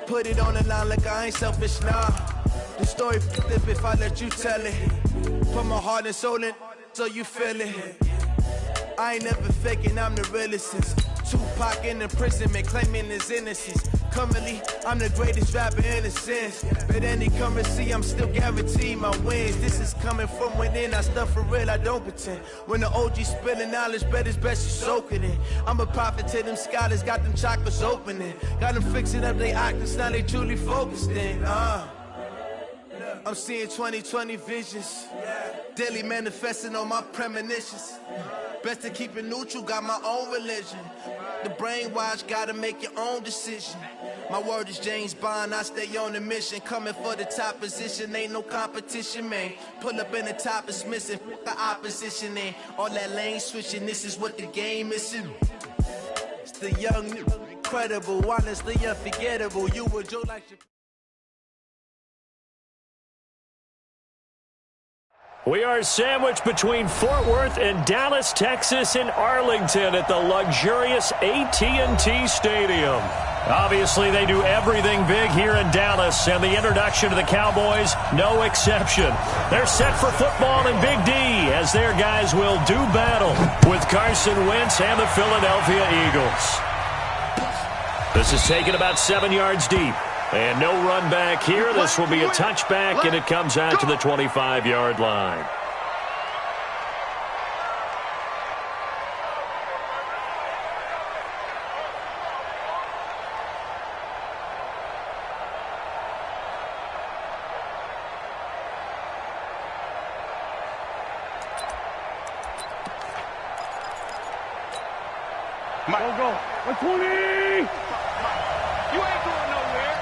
put it on the line like I ain't selfish, nah. The story flip if I let you tell it. Put my heart and soul in so you feel it. I ain't never faking, I'm the realest since Tupac in imprisonment, claiming his innocence. Currently, I'm the greatest rapper in a sense. But any currency, I'm still guaranteed my wins. This is coming from within, I stuff for real, I don't pretend. When the OG spilling knowledge, bet it's best you soak it in. I'm a prophet to them scholars, got them chakras opening. Got them fixing up their octaves, now they truly focused in. I'm seeing 2020 visions. Daily manifesting on my premonitions. Best to keep it neutral, got my own religion. The brainwash, gotta make your own decision. My word is James Bond, I stay on a mission. Coming for the top position, ain't no competition, man. Pull up in the top is missing, the opposition ain't. All that lane switching, this is what the game is. It's the young, incredible, honestly unforgettable. You would Joe like your... We are sandwiched between Fort Worth and Dallas, Texas, and Arlington at the luxurious AT&T Stadium. Obviously, they do everything big here in Dallas, and the introduction to the Cowboys, no exception. They're set for football in Big D, as their guys will do battle with Carson Wentz and the Philadelphia Eagles. This is taken about 7 yards deep. And no run back here. This will be a touchback, and it comes out to the 25-yard line. Go. 120! You ain't going nowhere.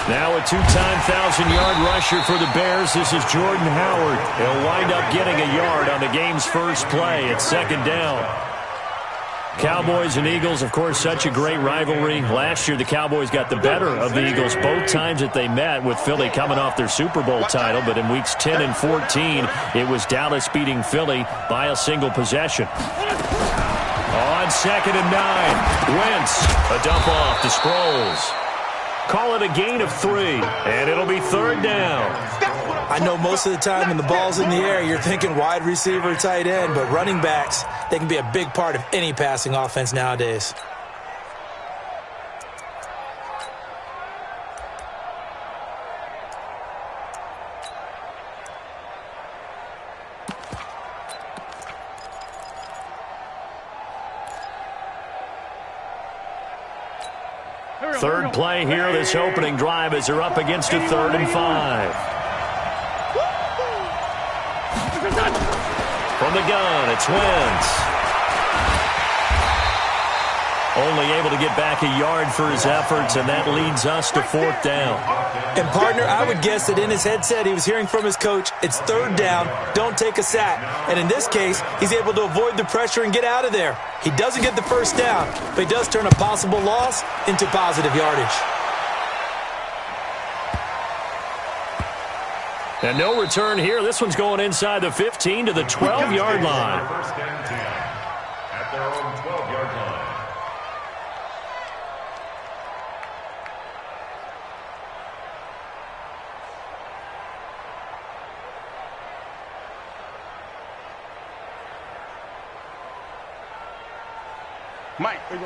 Now a two-time 1,000-yard rusher for the Bears. This is Jordan Howard. He'll wind up getting a yard on the game's first play. It's second down. Cowboys and Eagles, of course, such a great rivalry. Last year, the Cowboys got the better of the Eagles both times that they met, with Philly coming off their Super Bowl title. But in weeks 10 and 14, it was Dallas beating Philly by a single possession. On second and 9, Wentz, a dump off to Sproles. Call it a gain of 3, and it'll be third down. I know most of the time when the ball's in the air, you're thinking wide receiver, tight end, but running backs, they can be a big part of any passing offense nowadays. Third play here, this opening drive, as they're up against a 3rd and 5. From the gun, it's Wentz. Only able to get back a yard for his efforts, and that leads us to 4th down. And, partner, I would guess that in his headset he was hearing from his coach, it's 3rd down, don't take a sack. And in this case, he's able to avoid the pressure and get out of there. He doesn't get the first down, but he does turn a possible loss into positive yardage. And no return here. This one's going inside the 15 to the 12-yard line. First and 10 at their own 12-yard line.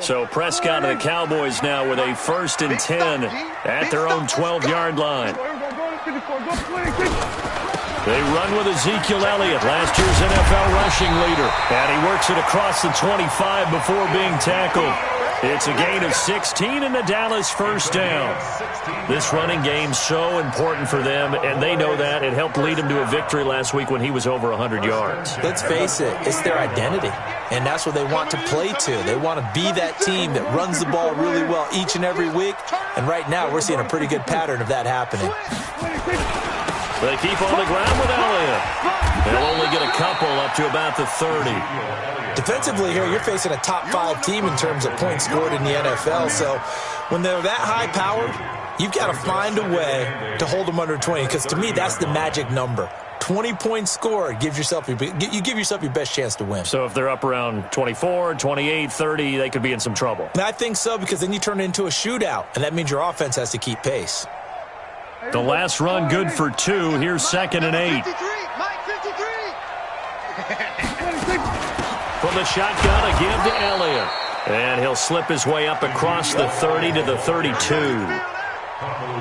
So Prescott and the Cowboys now with a 1st and 10 at their own 12-yard line. They run with Ezekiel Elliott, last year's NFL rushing leader. And he works it across the 25 before being tackled. It's a gain of 16 and the Dallas first down. This running game so important for them, and they know that. It helped lead them to a victory last week when he was over 100 yards. Let's face it, it's their identity, and that's what they want to play to. They want to be that team that runs the ball really well each and every week, and right now we're seeing a pretty good pattern of that happening. They keep on the ground with Elliott. They'll only get a couple up to about the 30. Defensively here, you're facing a top-5 team in terms of points scored in the NFL, so when they're that high-powered, you've got to find a way to hold them under 20, because to me, that's the magic number. 20-point score. You give yourself your best chance to win. So if they're up around 24, 28, 30, they could be in some trouble. And I think so, because then you turn it into a shootout, and that means your offense has to keep pace. The last run good for 2. Here's 2nd and 8. 53, Mike 53. From the shotgun again to Elliott. And he'll slip his way up across the 30 to the 32.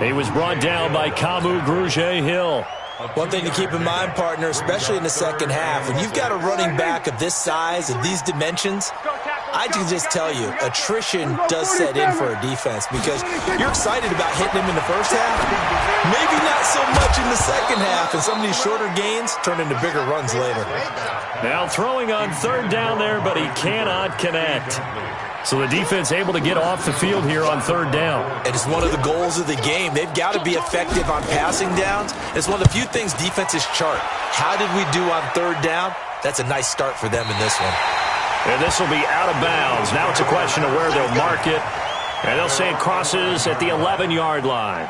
He was brought down by Kamu Grugier-Hill. One thing to keep in mind, partner, especially in the second half, when you've got a running back of this size, of these dimensions, I can just tell you, attrition does set in for a defense, because you're excited about hitting him in the first half, maybe not so much in the second half, and some of these shorter gains turn into bigger runs later. Now throwing on 3rd down there, but he cannot connect. So the defense able to get off the field here on 3rd down. And it's one of the goals of the game. They've got to be effective on passing downs. It's one of the few things defenses chart. How did we do on 3rd down? That's a nice start for them in this one. And this will be out of bounds. Now it's a question of where they'll mark it. And they'll say it crosses at the 11-yard line.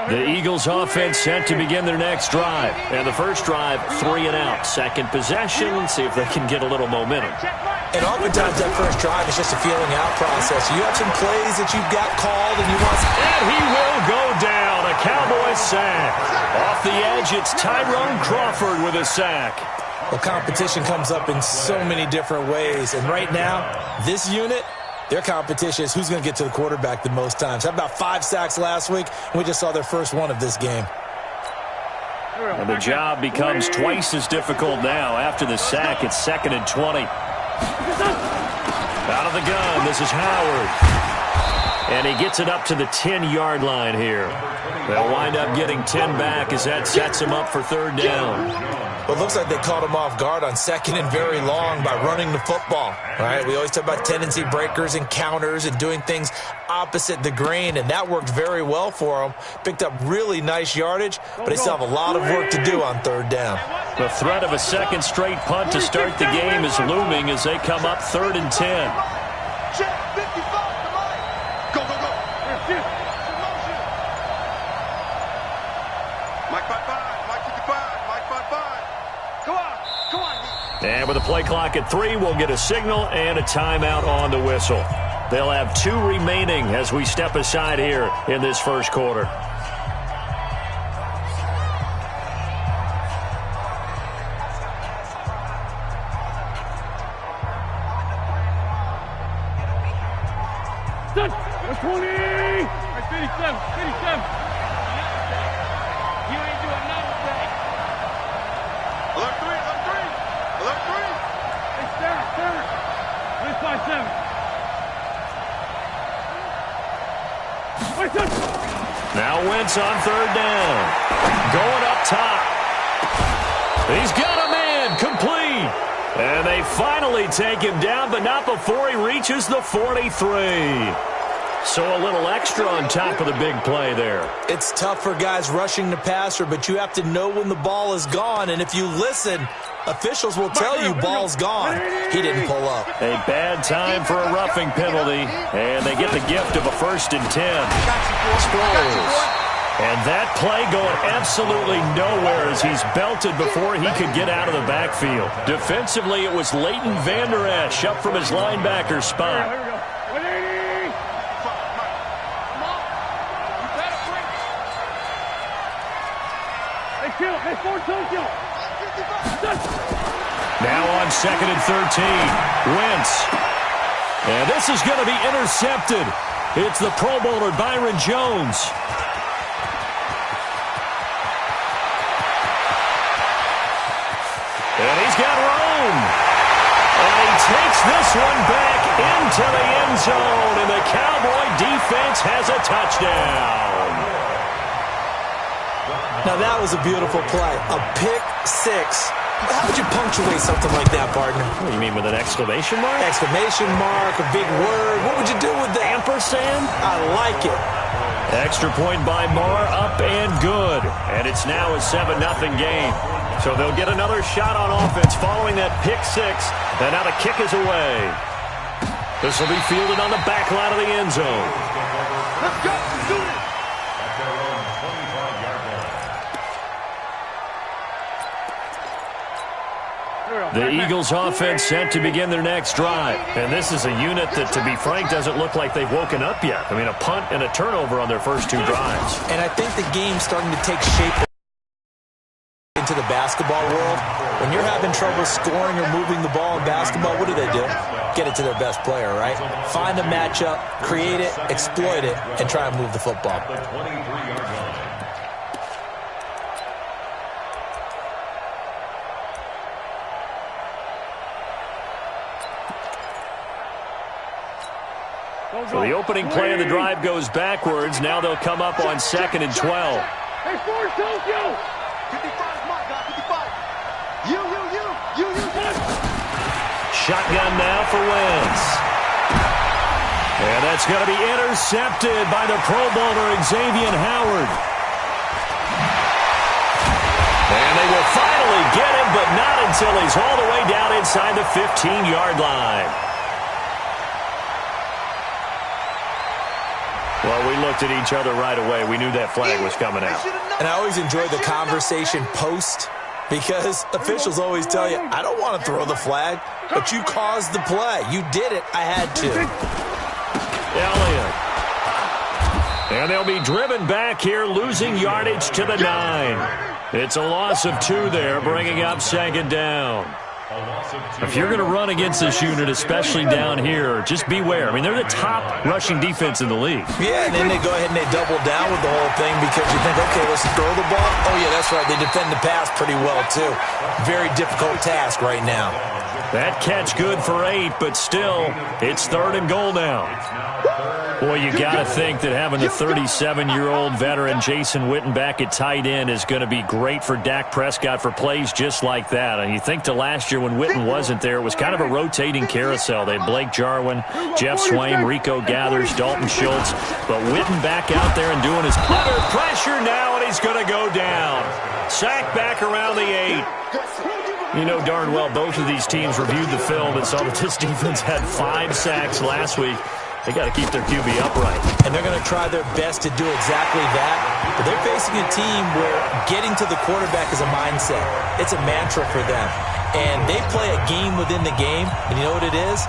The Eagles offense set to begin their next drive. And the first drive, 3 and out. Second possession, see if they can get a little momentum. And oftentimes that first drive is just a feeling out process. You have some plays that you've got called and you want... And he will go down. A Cowboys sack. Off the edge, it's Tyrone Crawford with a sack. Well, competition comes up in so many different ways. And right now, this unit... their competition is who's going to get to the quarterback the most times. How about 5 sacks last week? We just saw their first one of this game. And the job becomes twice as difficult now. After the sack, it's 2nd and 20. Out of the gun, this is Howard. And he gets it up to the 10-yard line here. They'll wind up getting 10 back as that sets him up for 3rd down. Well, it looks like they caught him off guard on 2nd and very long by running the football. All right, we always talk about tendency breakers and counters and doing things opposite the grain, and that worked very well for them. Picked up really nice yardage, but they still have a lot of work to do on 3rd down. The threat of a second straight punt to start the game is looming as they come up 3rd and 10. Check 55. Go, go, go. Mike 55, Mike 55, Mike 55. Come on, come on. And with a play clock at 3, we'll get a signal and a timeout on the whistle. They'll have 2 remaining as we step aside here in this first quarter. Done. 20. 57, 57. You ain't doing nothing today. Alert 3, alert 3. Alert 3. Hey, third. 57. Now Wentz on 3rd down. Going up top. He's got a man complete. And they finally take him down, but not before he reaches the 43. So a little extra on top of the big play there. It's tough for guys rushing the passer, but you have to know when the ball is gone. And if you listen, officials will tell you ball's gone. He didn't pull up. A bad time for a roughing penalty, and they get the gift of a 1st and 10. Sproles. And that play going absolutely nowhere as he's belted before he could get out of the backfield. Defensively, it was Leighton Vander Esch up from his linebacker spot. Here we go. 180. Come on. You better break. Hey, kill. Hey, 4 kill. Now on 2nd and 13. Wentz. And this is going to be intercepted. It's the Pro Bowler Byron Jones. And he's got room. And he takes this one back into the end zone. And the Cowboy defense has a touchdown. Now, that was a beautiful play. A pick 6. How would you punctuate something like that, partner? What do you mean, with an exclamation mark? Exclamation mark, a big word. What would you do with that? Ampersand? I like it. Extra point by Marr, up and good. And it's now a 7-0 game. So they'll get another shot on offense following that pick 6. And now the kick is away. This will be fielded on the back line of the end zone. Let's go. Let's do it. The Eagles offense set to begin their next drive. And this is a unit that, to be frank, doesn't look like they've woken up yet. I mean, a punt and a turnover on their first two drives. And I think the game's starting to take shape into the basketball world. When you're having trouble scoring or moving the ball in basketball, what do? Get it to their best player, right? Find a matchup, create it, exploit it, and try and move the football. So the opening play of the drive goes backwards. Now they'll come up on 2nd and 12. Hey, Forrest, don't you! 55, my God, 55. You. Shotgun now for Wentz. And that's going to be intercepted by the Pro Bowler Xavier Howard. And they will finally get him, but not until he's all the way down inside the 15-yard line. Well, we looked at each other right away. We knew that flag was coming out. And I always enjoy the conversation post, because officials always tell you, I don't want to throw the flag, but you caused the play. You did it. I had to. Elliott. And they'll be driven back here, losing yardage to the 9. It's a loss of 2 there, bringing up 2nd down. If you're going to run against this unit, especially down here, just beware. I mean, they're the top rushing defense in the league. Yeah, and then they go ahead and they double down with the whole thing because you think, okay, let's throw the ball. Oh, yeah, that's right. They defend the pass pretty well, too. Very difficult task right now. That catch good for 8, but still, it's 3rd and goal now. Boy, you got to think that having the 37-year-old veteran Jason Witten back at tight end is going to be great for Dak Prescott for plays just like that. And you think to last year when Witten wasn't there, it was kind of a rotating carousel. They had Blake Jarwin, Jeff Swain, Rico Gathers, Dalton Schultz. But Witten back out there and doing his under pressure now, and he's going to go down. Sack back around the 8. You know darn well both of these teams reviewed the film and saw that this defense had 5 sacks last week. They got to keep their QB upright. And they're going to try their best to do exactly that. But they're facing a team where getting to the quarterback is a mindset. It's a mantra for them. And they play a game within the game. And you know what it is?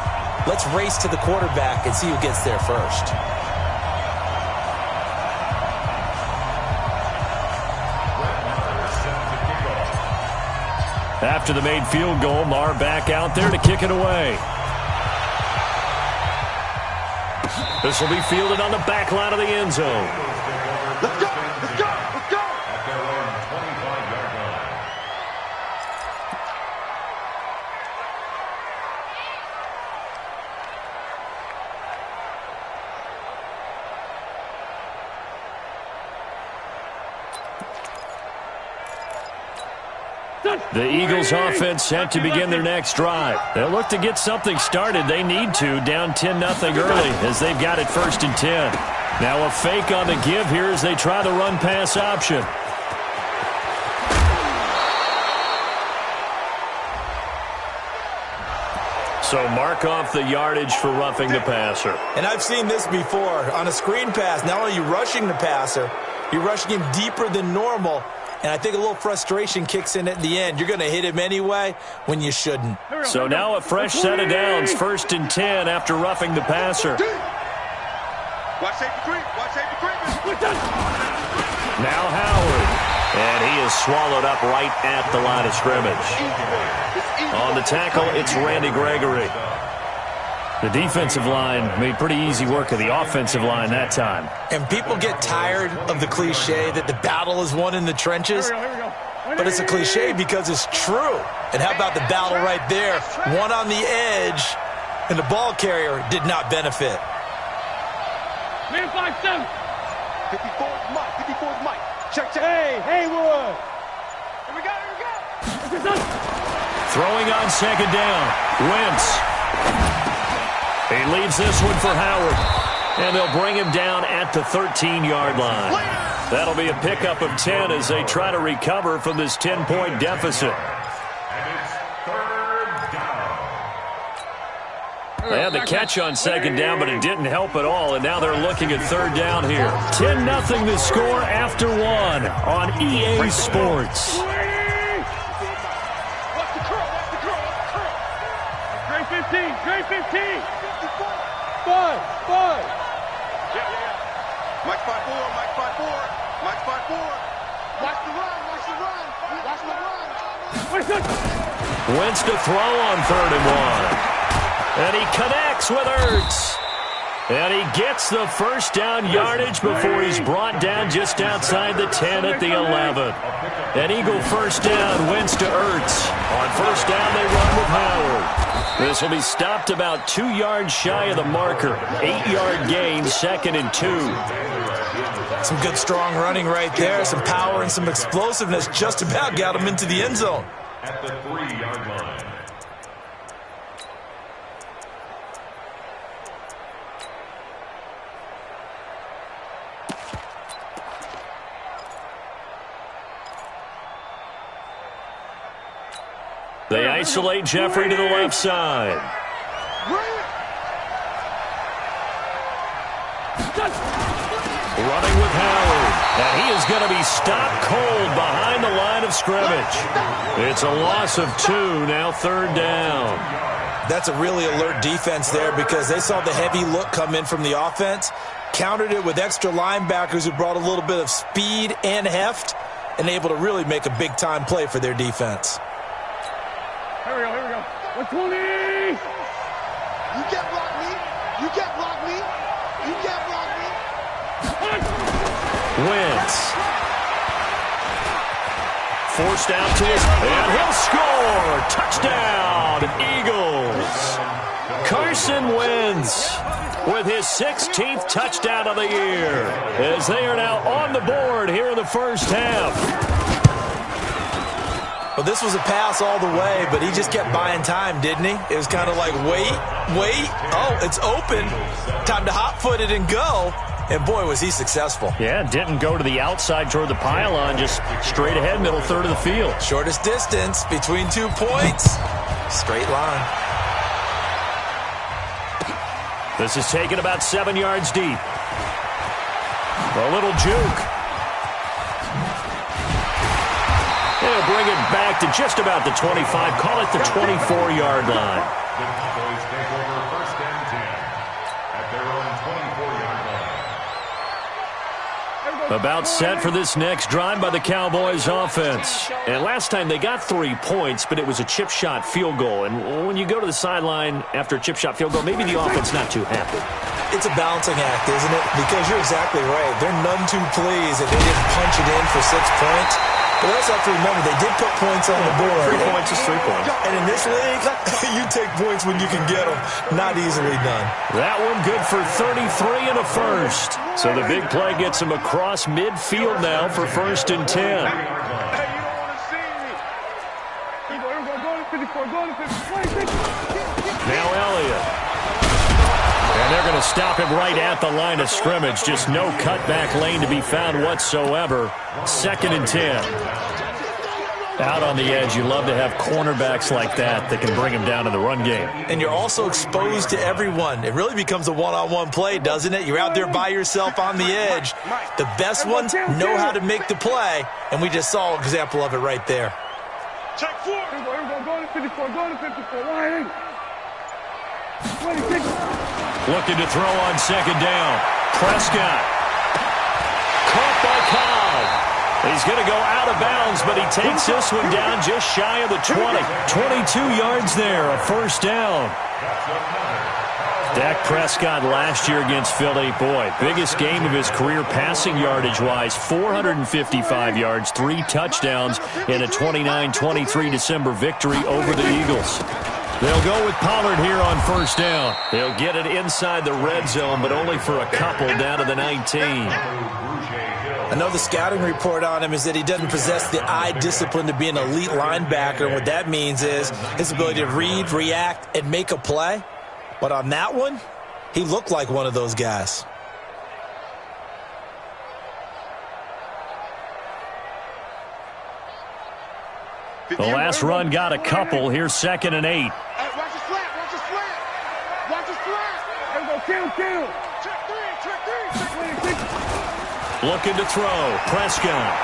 Let's race to the quarterback and see who gets there first. After the made field goal, Marr back out there to kick it away. This will be fielded on the back line of the end zone. Let's go, let's go, let's go! At their own 25-yard line. The Eagles offense set to begin their next drive. They'll look to get something started. They need to, down 10-0 early as they've got it 1st and 10. Now a fake on the give here as they try the run-pass option. So mark off the yardage for roughing the passer. And I've seen this before. On a screen pass, not only are you rushing the passer, you're rushing him deeper than normal. And I think a little frustration kicks in at the end. You're going to hit him anyway when you shouldn't. So now a fresh set of downs, 1st and 10 after roughing the passer. Watch safety creep, watch safety creep. Now Howard. And he is swallowed up right at the line of scrimmage. On the tackle, it's Randy Gregory. The defensive line made pretty easy work of the offensive line that time. And people get tired of the cliche that the battle is won in the trenches. But it's a cliche because it's true. And how about the battle right there? One on the edge, and the ball carrier did not benefit. Man 5-7. 54's Mike, 54's Mike. Check. Hey, Haywood. Here we go. Throwing on 2nd down. Wentz. He leaves this one for Howard. And they'll bring him down at the 13-yard line. That'll be a pickup of 10 as they try to recover from this 10-point deficit. And it's 3rd down. They had the catch on 2nd down, but it didn't help at all. And now they're looking at 3rd down here. 10-0 the score after 1 on EA Sports. Trey 15. 5. Yeah. Mike 5-4. Mike 5-4. Watch the run. Watch the run. Wentz to throw on 3rd and 1. And he connects with Ertz. And he gets the first down yardage before he's brought down just outside the 10 at the 11. An Eagle first down, Wentz to Ertz. On first down, they run with Howard. This will be stopped about 2 yards shy of the marker. 8-yard gain, 2nd and 2. Some good, strong running right there. Some power and some explosiveness just about got him into the end zone. At the 3-yard line. They isolate Jeffrey to the left side. Running with Howard. And he is going to be stopped cold behind the line of scrimmage. It's a loss of 2, now 3rd down. That's a really alert defense there because they saw the heavy look come in from the offense, countered it with extra linebackers who brought a little bit of speed and heft, and able to really make a big-time play for their defense. Here we go. 120. You can't block me. Wentz. Forced out to his, and he'll score. Touchdown, Eagles. Carson Wentz with his 16th touchdown of the year as they are now on the board here in the first half. Well, this was a pass all the way, but he just kept buying time, didn't he? It was kind of like, wait. Oh, it's open. Time to hot-foot it and go. And, boy, was he successful. Yeah, didn't go to the outside toward the pylon, just straight ahead, middle third of the field. Shortest distance between 2 points. Straight line. This is taken about 7 yards deep. A little juke. They'll bring it back to just about the 25. Call it the 24-yard line. The Cowboys take over 1st and 10 at their own 24-yard line. About set for this next drive by the Cowboys offense. And last time they got 3 points, but it was a chip shot field goal. And when you go to the sideline after a chip shot field goal, maybe the offense not too happy. It's a balancing act, isn't it? Because you're exactly right. They're none too pleased that they didn't punch it in for 6 points. But also have to remember, they did put points on the board. 3 points is 3 points. And in this league, you take points when you can get them. Not easily done. That one good for 33 and a first. So the big play gets him across midfield now for 1st and 10. Hey, you don't want to see me. Here we go. Go to 54. Go to 56. Now Elliott. And they're going to stop him right at the line of scrimmage. Just no cutback lane to be found whatsoever. 2nd and 10. Out on the edge, you love to have cornerbacks like that can bring him down in the run game. And you're also exposed to everyone. It really becomes a one-on-one play, doesn't it? You're out there by yourself on the edge. The best ones know how to make the play, and we just saw an example of it right there. Check 4. Here we go. Go to 54. Go to 54. Line. 26. Looking to throw on 2nd down. Prescott. Caught by Cobb. He's going to go out of bounds, but he takes this one down just shy of the 20. 22 yards there, a 1st down. Dak Prescott last year against Philly, boy, biggest game of his career passing yardage-wise, 455 yards, 3 touchdowns in a 29-23 December victory over the Eagles. They'll go with Pollard here on 1st down. They'll get it inside the red zone, but only for a couple down to the 19. I know the scouting report on him is that he doesn't possess the eye discipline to be an elite linebacker. And what that means is his ability to read, react, and make a play. But on that one, he looked like one of those guys. The last run got a couple. Here's 2nd and 8. Hey, watch the slant. Watch the slant. Here we go. Kill. Check 3. Looking to throw. Prescott.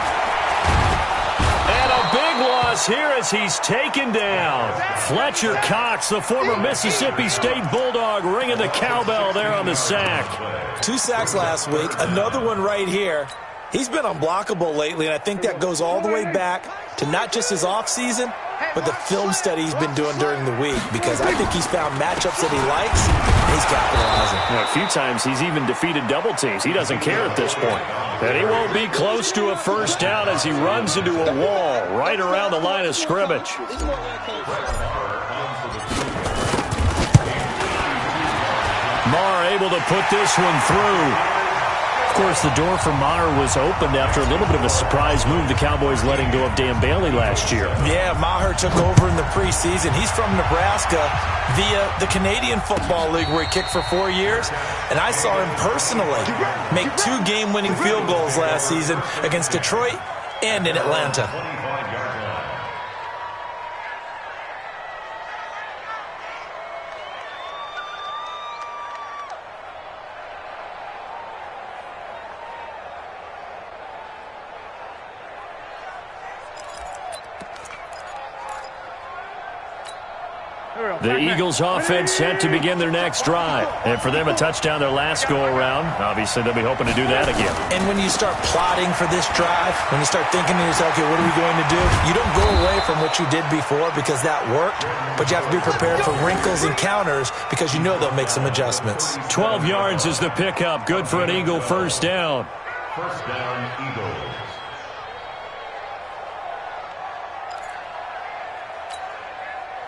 And a big one across here as he's taken down. Fletcher Cox, the former Mississippi State Bulldog, ringing the cowbell there on the sack. 2 sacks last week, another one right here. He's been unblockable lately, and I think that goes all the way back to not just his offseason, but the film study he's been doing during the week, because I think he's found matchups that he likes, and he's capitalizing. A few times he's even defeated double teams. He doesn't care at this point. And he won't be close to a first down as he runs into a wall right around the line of scrimmage. Maher able to put this one through. Of course, the door for Maher was opened after a little bit of a surprise move, the Cowboys letting go of Dan Bailey last year. Yeah, Maher took over in the preseason. He's from Nebraska via the Canadian Football League, where he kicked for 4 years. And I saw him personally make 2 game-winning field goals last season against Detroit and in Atlanta. The Eagles offense set to begin their next drive. And for them, a touchdown their last go-around. Obviously, they'll be hoping to do that again. And when you start plotting for this drive, when you start thinking to yourself, okay, what are we going to do? You don't go away from what you did before because that worked, but you have to be prepared for wrinkles and counters because you know they'll make some adjustments. 12 yards is the pickup. Good for an Eagle first down. First down, Eagles.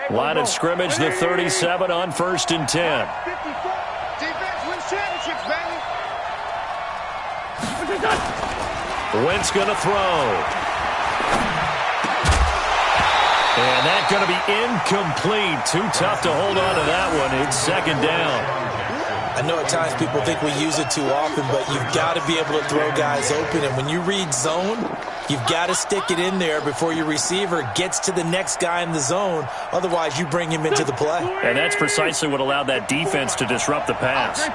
Line of scrimmage, the 37 on 1st and 10. Defense wins championships, baby. Wentz going to throw. And that's going to be incomplete. Too tough to hold on to that one. It's 2nd down. I know at times people think we use it too often, but you've got to be able to throw guys open. And when you read zone, you've got to stick it in there before your receiver gets to the next guy in the zone. Otherwise, you bring him into the play. And that's precisely what allowed that defense to disrupt the pass.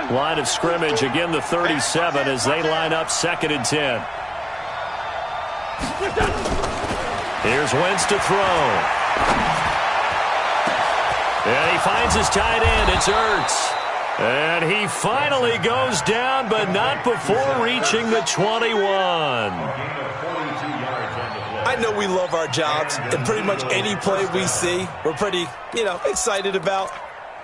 Line of scrimmage, again, the 37 as they line up 2nd and 10. Here's Wentz to throw. And he finds his tight end. It's Ertz. And he finally goes down, but not before reaching the 21. I know we love our jobs, and pretty much any play we see, we're pretty, excited about.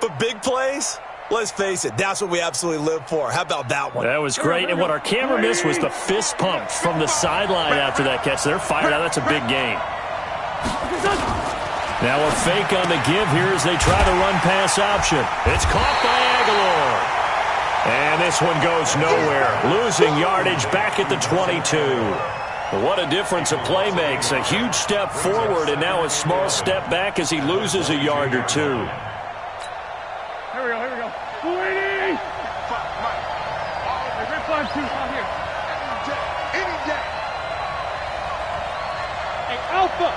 But big plays, let's face it, that's what we absolutely live for. How about that one? That was great. And what our camera missed was the fist pump from the sideline after that catch. They're fired out. That's a big gain. Now a fake on the give here as they try the run-pass option. It's caught by Aguilar. And this one goes nowhere. Losing yardage back at the 22. What a difference a play makes. A huge step forward and now a small step back as he loses a yard or 2. Here we go. 280. Hey, rip line 2 out here. Any day. Hey, Alpha.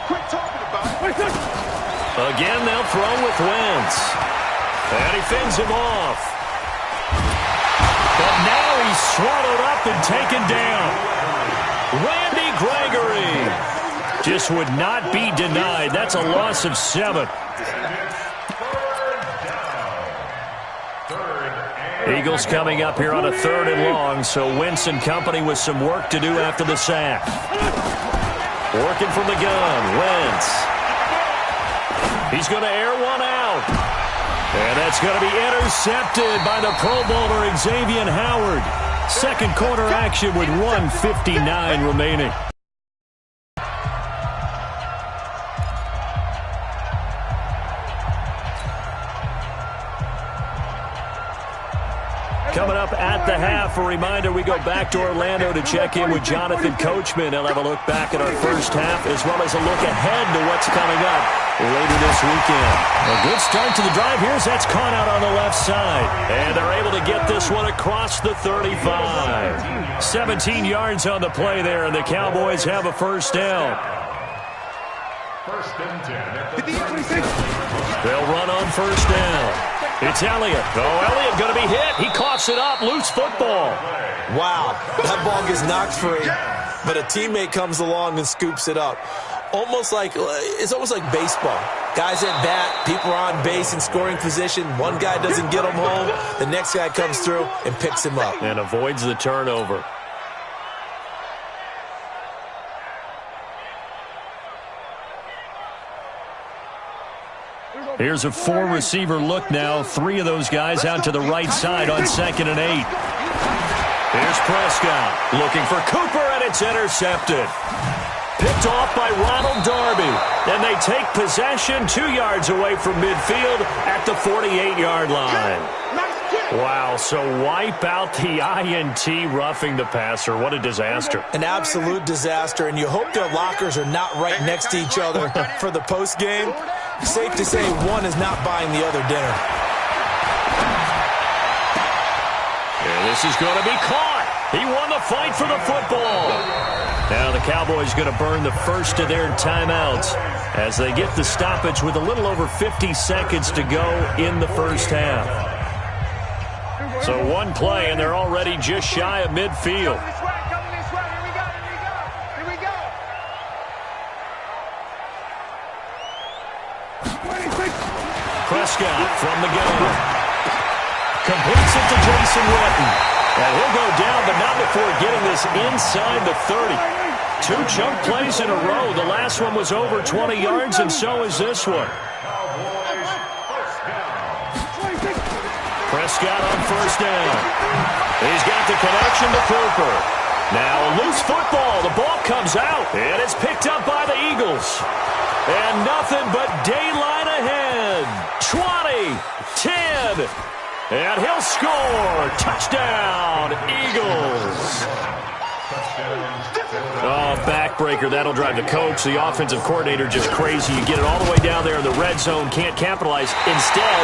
Quit talking about it. Again, they'll throw with Wentz. And he fends him off. But now he's swallowed up and taken down. Randy Gregory just would not be denied. That's a loss of 7. Eagles coming up here on a 3rd and long, so Wentz and company with some work to do after the sack. Working from the gun, Wentz. He's going to air one out. And that's going to be intercepted by the Pro Bowler Xavier Howard. Second quarter action with 1:59 remaining. Coming up at the half, a reminder, we go back to Orlando to check in with Jonathan Coachman. He'll have a look back at our first half as well as a look ahead to what's coming up later this weekend. A good start to the drive. Here's that's caught out on the left side. And they're able to get this one across the 35. 17 yards on the play there, and the Cowboys have a first down. First and 10. They'll run on first down. It's Elliott. Oh, Elliott going to be hit. He coughs it up. Loose football. Wow. That ball gets knocked free. but a teammate comes along and scoops it up. It's almost like baseball. Guys at bat, people are on base in scoring position. One guy doesn't get him home. The next guy comes through and picks him up. And avoids the turnover. Here's a four-receiver look now. Three of those guys out to the right side on 2nd and 8. Here's Prescott looking for Cooper, and it's intercepted. Picked off by Ronald Darby. And they take possession 2 yards away from midfield at the 48-yard line. Wow, so wipe out the INT, roughing the passer. What a disaster. An absolute disaster, and you hope their lockers are not right next to each other for the postgame. Safe to say one is not buying the other dinner. And this is going to be caught. He won the fight for the football. Now the Cowboys going to burn the first of their timeouts as they get the stoppage with a little over 50 seconds to go in the first half. So one play, and they're already just shy of midfield. Prescott from the gun. Completes it to Jason Witten. And he'll go down, but not before getting this inside the 30. 2 chunk plays in a row. The last one was over 20 yards, and so is this one. Prescott on first down. He's got the connection to Cooper. Now a loose football. The ball comes out, and it's picked up by the Eagles. And nothing but daylight ahead. 20, 10, and he'll score. Touchdown, Eagles. Oh, backbreaker. That'll drive the coach, the offensive coordinator, just crazy. You get it all the way down there in the red zone, can't capitalize. Instead,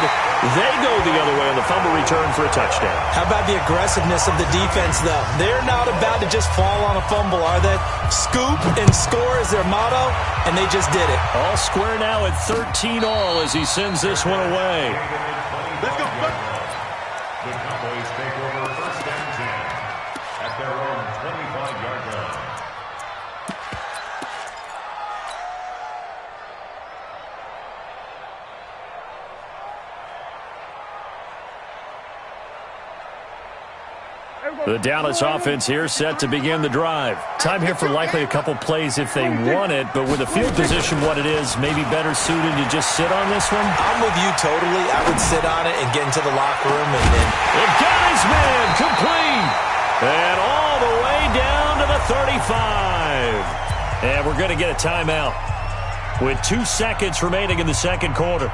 they go the other way on the fumble return for a touchdown. How about the aggressiveness of the defense, though? They're not about to just fall on a fumble, are they? Scoop and score is their motto, and they just did it. All square now at 13 all as he sends this one away. Let's go. The Cowboys take over 1st and 10 at their own 25-yard line. The Dallas offense here set to begin the drive. Time here for likely a couple plays if they want it, but with the field position what it is, maybe better suited to just sit on this one? I'm with you totally. I would sit on it and get into the locker room and then... It got his man complete! And all the way down to the 35. And we're going to get a timeout with 2 seconds remaining in the second quarter.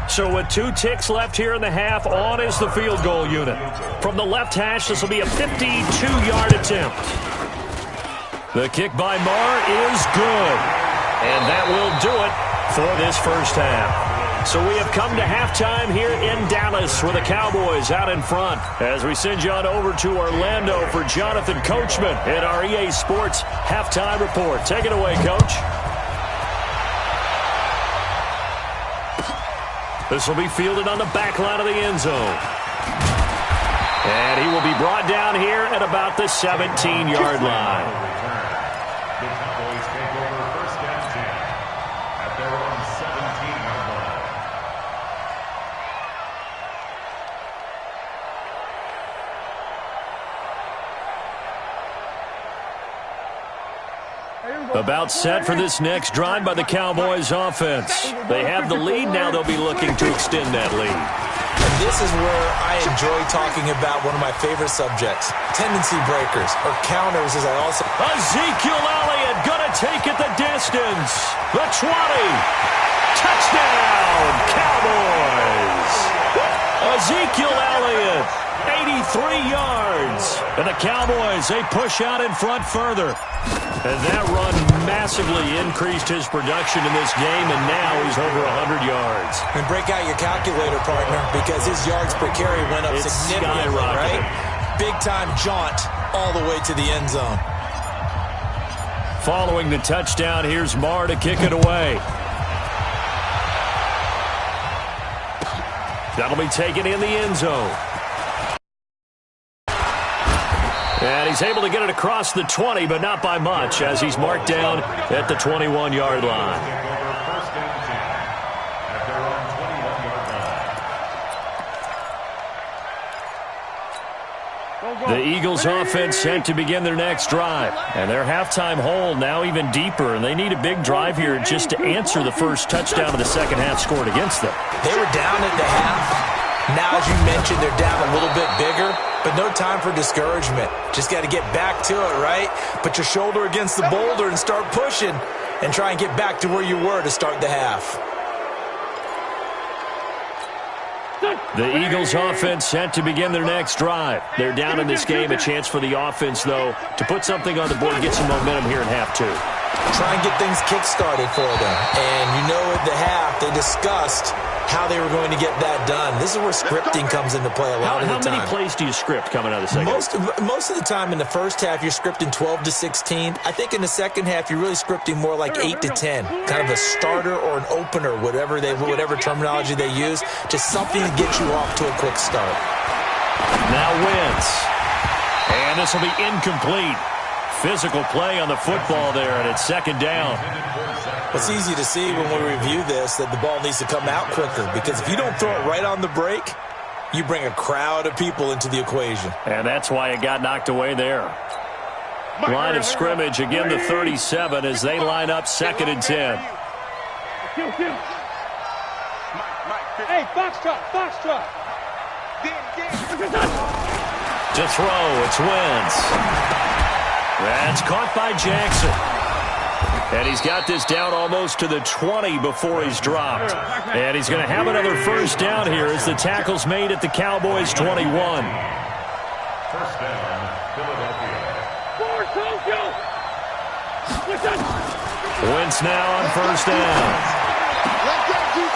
So with 2 ticks left here in the half, on is the field goal unit. From the left hash, this will be a 52-yard attempt. The kick by Marr is good. And that will do it for this first half. So we have come to halftime here in Dallas with the Cowboys out in front. As we send you on over to Orlando for Jonathan Coachman in our EA Sports halftime report. Take it away, Coach. This will be fielded on the back line of the end zone. And he will be brought down here at about the 17-yard line. The Cowboys take over 1st and 10 at their own 17-yard line. About set for this next drive by the Cowboys offense. They have the lead. Now they'll be looking to extend that lead. And this is where I enjoy talking about one of my favorite subjects, tendency breakers, or counters, as I also... Ezekiel Elliott gonna take it the distance. The 20. Touchdown, Cowboys. Ezekiel Elliott, 83 yards. And the Cowboys, they push out in front further. And that run massively increased his production in this game, and now he's over 100 yards. And break out your calculator, partner, because his yards per carry went up significantly, right? Big-time jaunt all the way to the end zone. Following the touchdown, here's Marr to kick it away. That'll be taken in the end zone. And he's able to get it across the 20, but not by much, as he's marked down at the 21-yard line. First down 10 at their own 21-yard line. The Eagles offense set to begin their next drive. And their halftime hole now even deeper, and they need a big drive here just to answer the first touchdown of the second half scored against them. They were down at the half. Now, as you mentioned, they're down a little bit bigger, but no time for discouragement. Just got to get back to it, right? Put your shoulder against the boulder and start pushing and try and get back to where you were to start the half. The Eagles offense set to begin their next drive. They're down in this game. A chance for the offense, though, to put something on the board and get some momentum here in half two. Try and get things kick-started for them. And you know at the half, they discussed how they were going to get that done. This is where scripting comes into play a lot of the time. How many plays do you script coming out of the second? Most of the time in the first half, you're scripting 12 to 16. I think in the second half, you're really scripting more like 8 to 10. Kind of a starter or an opener, whatever terminology they use. Just something to get you off to a quick start. Now Wentz. And this will be incomplete. Physical play on the football there, and it's second down. It's easy to see when we review this that the ball needs to come out quicker, because if you don't throw it right on the break, you bring a crowd of people into the equation. And that's why it got knocked away there. Line of scrimmage, again the 37 as they line up second and 10. Hey, box truck. To throw, it's Wentz. That's caught by Jackson. And he's got this down almost to the 20 before he's dropped. And he's going to have another first down here as the tackle's made at the Cowboys' 21. First down, Philadelphia. Wentz now on first down.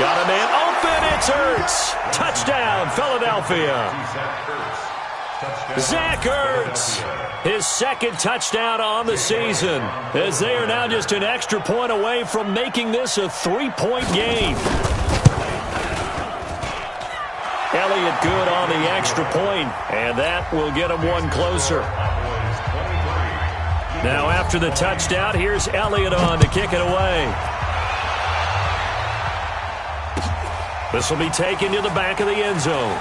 Got a man open, it's Ertz. Touchdown, Philadelphia. Zach Ertz, his second touchdown on the season, as they are now just an extra point away from making this a 3-point game. Elliott good on the extra point, and that will get him one closer. Now after the touchdown, here's Elliott on to kick it away. This will be taken to the back of the end zone.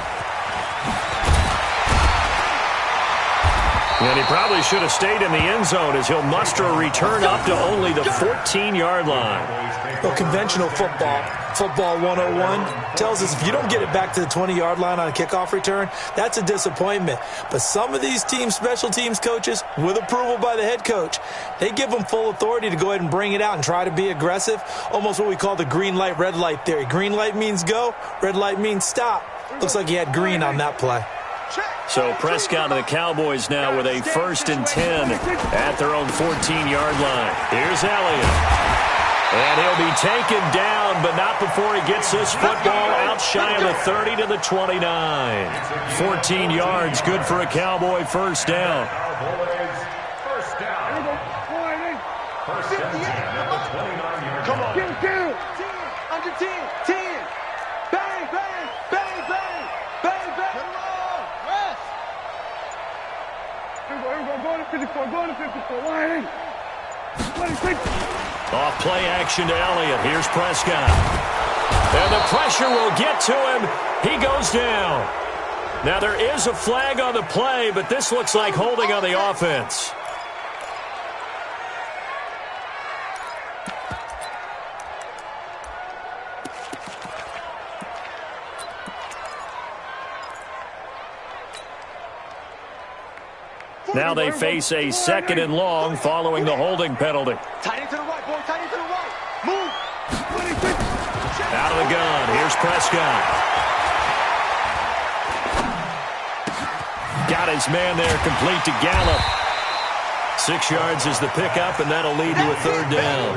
And he probably should have stayed in the end zone as he'll muster a return up to only the 14-yard line. Well, conventional football 101, tells us if you don't get it back to the 20-yard line on a kickoff return, that's a disappointment. But some of these teams, special teams coaches, with approval by the head coach, they give them full authority to go ahead and bring it out and try to be aggressive, almost what we call the green light, red light theory. Green light means go, red light means stop. Looks like he had green on that play. So Prescott and the Cowboys now with a 1st and 10 at their own 14-yard line. Here's Elliott. And he'll be taken down, but not before he gets this football out shy of the 30 to the 29. 14 yards, good for a Cowboy first down. First down. First and 10 at the 29-yard line. Come on. Get down. 10. Under 10. 10. Bang, bang, bang, bang. Bang, bang. Rest. Here we go. Go to 54. Go to 54. Why? Off play action to Elliott. Here's Prescott. And the pressure will get to him. He goes down. Now there is a flag on the play, but this looks like holding on the offense. Now they face a 2nd and long following the holding penalty. Tight into the right, boy. Tight into the right. Move. Out of the gun. Here's Prescott. Got his man there, complete to Gallup. 6 yards is the pickup, and that'll lead to a 3rd down.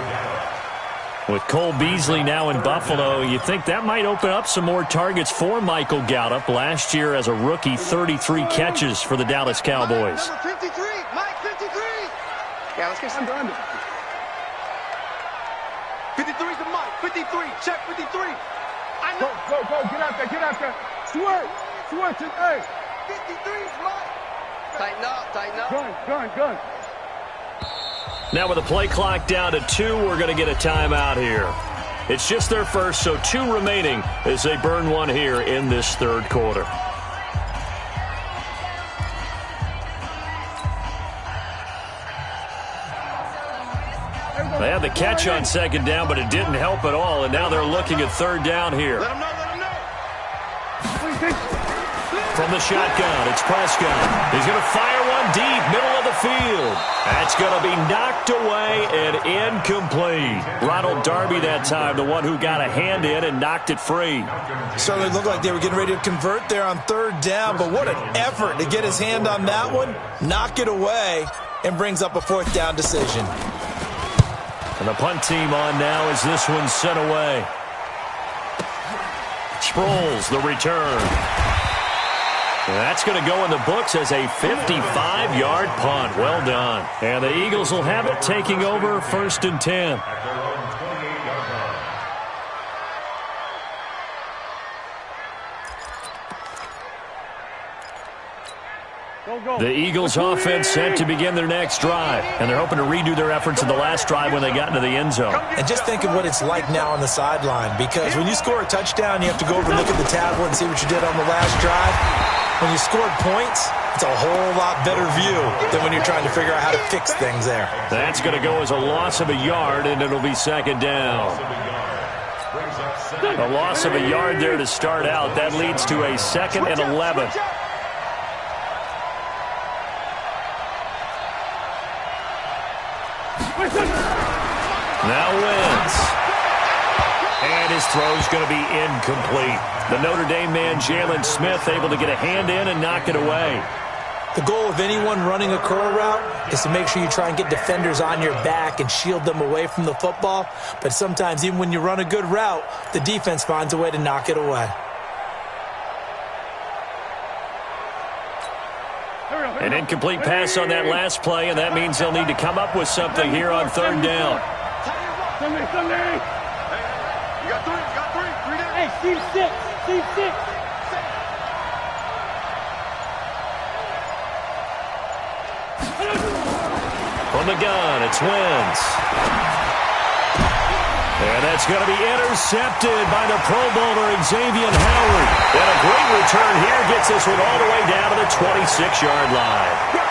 With Cole Beasley now in Buffalo, you think that might open up some more targets for Michael Gallup. Last year as a rookie, 33 catches for the Dallas Cowboys. Number 53. Mike 53. Yeah, let's get some under. 53 to Mike. 53. Check 53. I know. Go. Get out there. Swerve. Hey. 53 is Mike. Tighten up, tighten up. Gun. Now with the play clock down to 2, we're going to get a timeout here. It's just their first, so 2 remaining as they burn one here in this third quarter. They had the catch on second down, but it didn't help at all, and now they're looking at third down here. Let him know, let him know. From the shotgun, it's Prescott. He's going to fire one deep, middle of the field. That's going to be knocked away and incomplete. Ronald Darby that time, the one who got a hand in and knocked it free. Certainly looked like they were getting ready to convert there on third down, but what an effort to get his hand on that one, knock it away, and brings up a fourth down decision. And the punt team on now as this one's sent away. Sproles, the return. And that's going to go in the books as a 55-yard punt. Well done. And the Eagles will have it, taking over 1st and 10. The Eagles offense set to begin their next drive, and they're hoping to redo their efforts in the last drive when they got into the end zone. And just think of what it's like now on the sideline, because when you score a touchdown, you have to go over and look at the tablet and see what you did on the last drive. When you scored points, it's a whole lot better view than when you're trying to figure out how to fix things there. That's going to go as a loss of a yard, and it'll be second down. A loss of a yard there to start out. That leads to a 2nd and 11. Now Wentz. And his throw's going to be incomplete. The Notre Dame man, Jalen Smith, able to get a hand in and knock it away. The goal of anyone running a curl route is to make sure you try and get defenders on your back and shield them away from the football. But sometimes, even when you run a good route, the defense finds a way to knock it away. An incomplete pass on that last play, and that means they'll need to come up with something here on third down. Sunday. You got three. 3 down. Hey, Steve 6. From the gun, it's Wentz. And that's going to be intercepted by the Pro Bowler, Xavier Howard. And a great return here gets this one all the way down to the 26-yard line.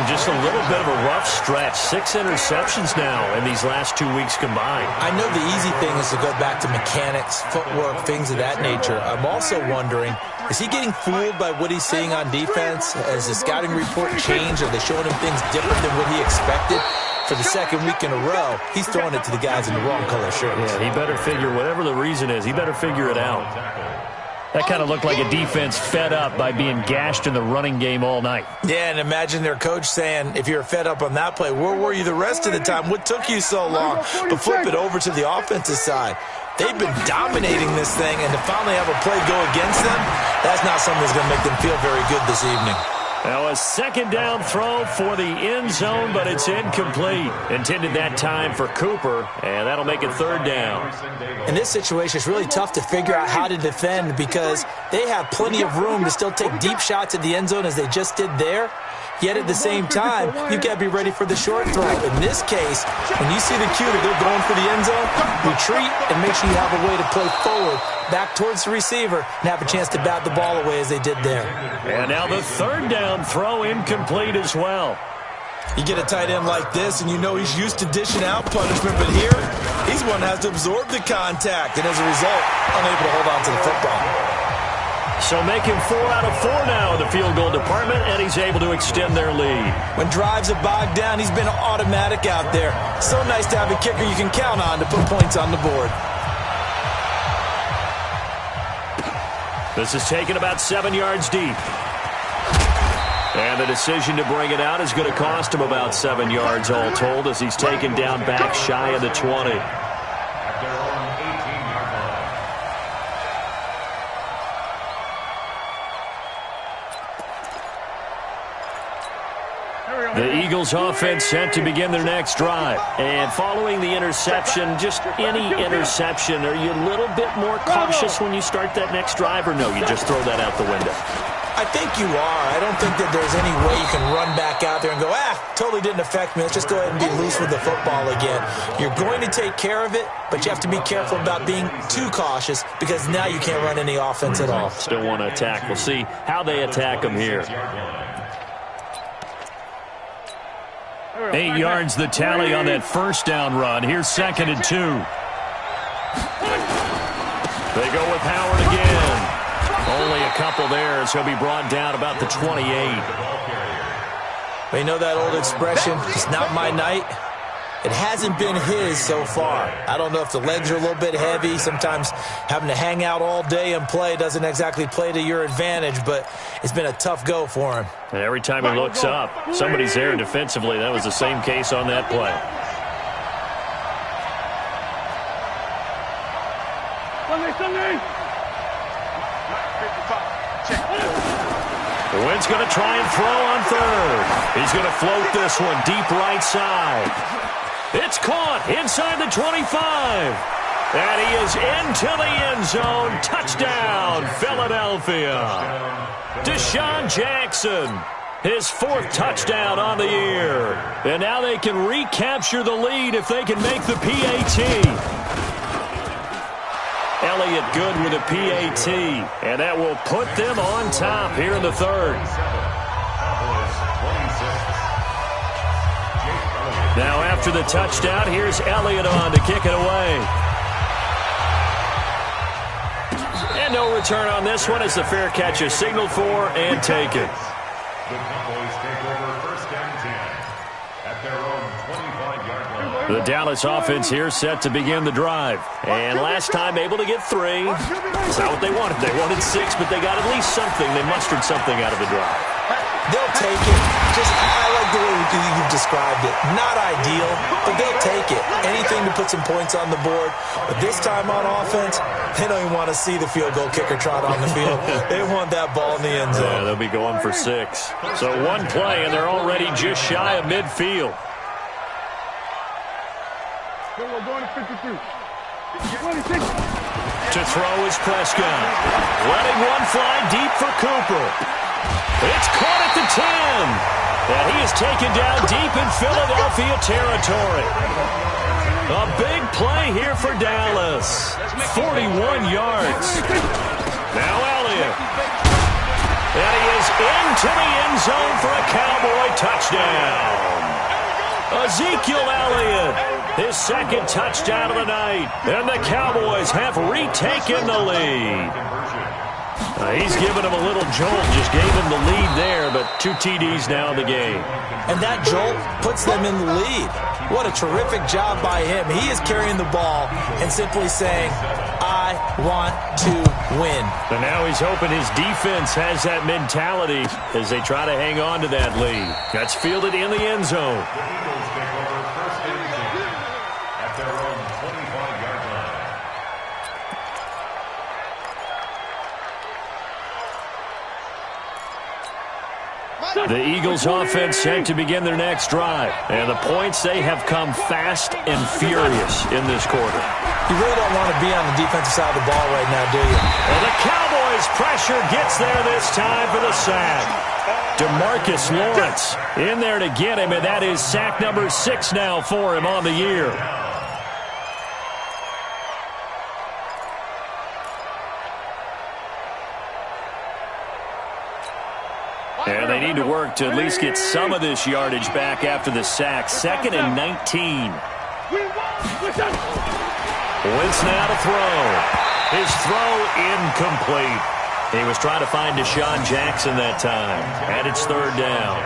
Just a little bit of a rough stretch. 6 interceptions now in these last 2 weeks combined. I know the easy thing is to go back to mechanics, footwork, things of that nature. I'm also wondering, is he getting fooled by what he's seeing on defense? Has the scouting report changed? Are they showing him things different than what he expected? For the second week in a row, he's throwing it to the guys in the wrong color shirts. Yeah, he better figure, whatever the reason is, he better figure it out. That kind of looked like a defense fed up by being gashed in the running game all night. Yeah, and imagine their coach saying, if you're fed up on that play, where were you the rest of the time? What took you so long? But flip it over to the offensive side. They've been dominating this thing, and to finally have a play go against them, that's not something that's going to make them feel very good this evening. Now a second down throw for the end zone, but it's incomplete. Intended that time for Cooper, and that'll make it third down. In this situation, it's really tough to figure out how to defend because they have plenty of room to still take deep shots at the end zone as they just did there. Yet at the same time, you've got to be ready for the short throw. In this case, when you see the cue that they're going for the end zone, retreat and make sure you have a way to play forward, back towards the receiver, and have a chance to bat the ball away as they did there. And now the third down throw incomplete as well. You get a tight end like this, and you know he's used to dishing out punishment, but here, he's one that has to absorb the contact, and as a result, unable to hold on to the football. So making 4 out of 4 now in the field goal department, and he's able to extend their lead. When drives are bogged down, he's been automatic out there. So nice to have a kicker you can count on to put points on the board. This is taken about 7 yards deep. And the decision to bring it out is going to cost him about 7 yards all told as he's taken down back shy of the 20. The Eagles offense set to begin their next drive. And following the interception, just any interception, are you a little bit more cautious when you start that next drive, or no, you just throw that out the window? I think you are. I don't think that there's any way you can run back out there and go, totally didn't affect me. Let's just go ahead and be loose with the football again. You're going to take care of it, but you have to be careful about being too cautious because now you can't run any offense at all. Still want to attack. We'll see how they attack them here. 8 yards the tally on that first down run. Here's 2nd and 2. They go with Howard again. Only a couple there, so he'll be brought down about the 28. You know that old expression, it's not my night? It hasn't been his so far. I don't know if the legs are a little bit heavy. Sometimes having to hang out all day and play doesn't exactly play to your advantage, but it's been a tough go for him. And every time he looks up, somebody's there defensively. That was the same case on that play. The Wynn's going to try and throw on third. He's going to float this one deep right side. It's caught inside the 25. And he is into the end zone. Touchdown, Philadelphia. Deshaun Jackson, his 4th touchdown on the year. And now they can recapture the lead if they can make the PAT. Elliott good with a PAT, and that will put them on top here in the 3rd. Now after the touchdown, here's Elliott on to kick it away. And no return on this one as the fair catch is signaled for and taken. The Cowboys take over 1st and 10 at their own 25-yard line. The Dallas offense here set to begin the drive. And last time able to get 3. It's not what they wanted. They wanted 6, but they got at least something. They mustered something out of the drive. They'll take it. I like the way you've described it. Not ideal, but they'll take it. Anything to put some points on the board. But this time on offense, they don't even want to see the field goal kicker trot on the field. They want that ball in the end zone. Yeah, they'll be going for 6. So one play, and they're already just shy of midfield. We're going to 52. 26. To throw is Prescott. Letting one fly deep for Cooper. It's caught at the 10. And he is taken down deep in Philadelphia territory. A big play here for Dallas. 41 yards. Now Elliott. And he is into the end zone for a Cowboy touchdown. Ezekiel Elliott, his 2nd touchdown of the night. And the Cowboys have retaken the lead. He's given him a little jolt, just gave him the lead there, but 2 TDs now in the game. And that jolt puts them in the lead. What a terrific job by him. He is carrying the ball and simply saying, I want to win. And now he's hoping his defense has that mentality as they try to hang on to that lead. That's fielded in the end zone. The Eagles take over 1st and 10 at their own 25-yard line. The Eagles offense set to begin their next drive. And the points, they have come fast and furious in this quarter. You really don't want to be on the defensive side of the ball right now, do you? And the Cowboys pressure gets there this time for the sack. DeMarcus Lawrence in there to get him, and that is sack number 6 now for him on the year. And they need to work to at least get some of this yardage back after the sack. 2nd and 19. Wentz now to throw. His throw incomplete. He was trying to find Deshaun Jackson that time. And it's 3rd down.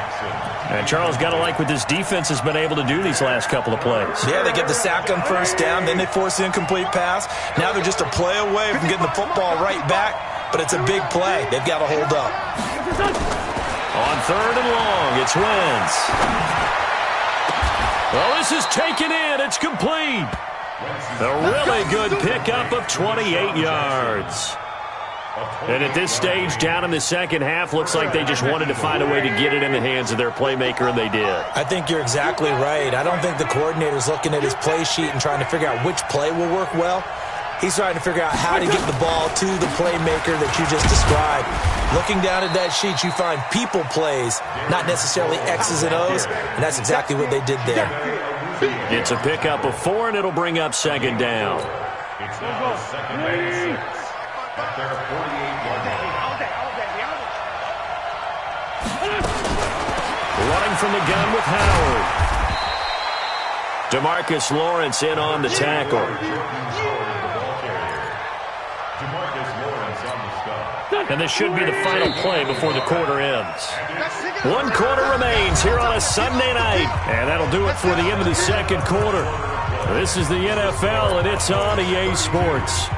And Charles, got to like what this defense has been able to do these last couple of plays. Yeah, they get the sack on 1st down, then they force the incomplete pass. Now they're just a play away from getting the football right back, but it's a big play. They've got to hold up. On 3rd and long, it's Wentz. Well, this is taken in. It's complete. A really good pickup of 28 yards. And at this stage, down in the second half, looks like they just wanted to find a way to get it in the hands of their playmaker, and they did. I think you're exactly right. I don't think the coordinator's looking at his play sheet and trying to figure out which play will work well. He's trying to figure out how to get the ball to the playmaker that you just described. Looking down at that sheet, you find people plays, not necessarily X's and O's, and that's exactly what they did there. It's a pickup of 4, and it'll bring up second down. It's now second and 6 at their 48-yard line. Running from the gun with Howard. DeMarcus Lawrence in on the tackle. And this should be the final play before the quarter ends. 1 quarter remains here on a Sunday night. And that'll do it for the end of the second quarter. This is the NFL, and it's on EA Sports.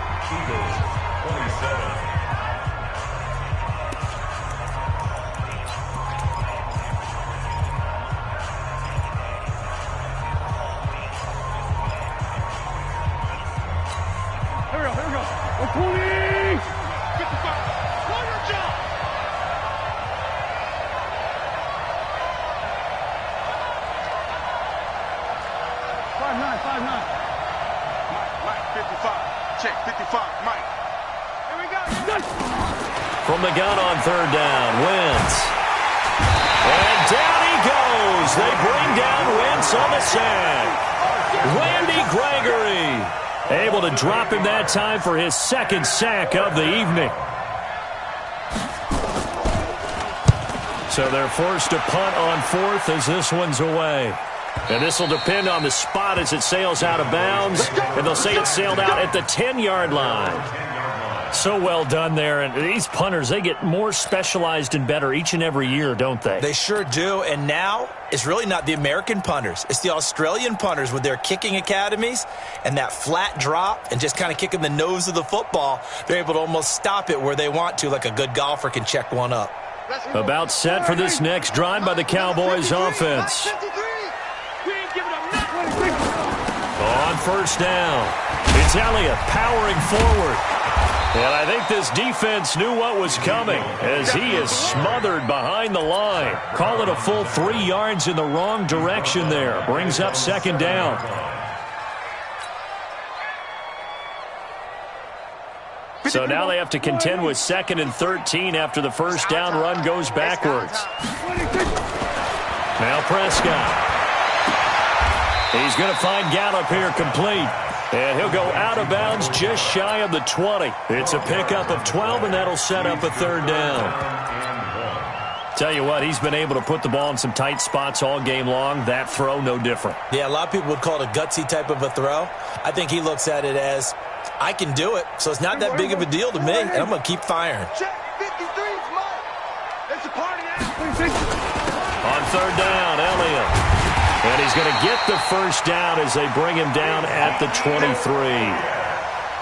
From the gun on third down, Wentz. And down he goes. They bring down Wentz on the sack. Randy Gregory able to drop him that time for his second sack of the evening. So they're forced to punt on fourth as this one's away. And this will depend on the spot as it sails out of bounds. And they'll say it sailed out at the 10-yard line. So well done there. And these punters, they get more specialized and better each and every year, don't they? They sure do. And now it's really not the American punters. It's the Australian punters with their kicking academies and that flat drop and just kind of kicking the nose of the football. They're able to almost stop it where they want to, like a good golfer can check one up. About set for this next drive by the Cowboys offense. On first down, it's Elliott powering forward. And I think this defense knew what was coming as he is smothered behind the line. Call it a full 3 yards in the wrong direction there. Brings up second down. So now they have to contend with 2nd and 13 after the first down run goes backwards. Now Prescott. He's going to find Gallup here complete. And he'll go out of bounds just shy of the 20. It's a pickup of 12, and that'll set up a third down. Tell you what, he's been able to put the ball in some tight spots all game long. That throw, no different. Yeah, a lot of people would call it a gutsy type of a throw. I think he looks at it as, I can do it, so it's not that big of a deal to me, and I'm going to keep firing. On third down, Elliott. And he's going to get the first down as they bring him down at the 23.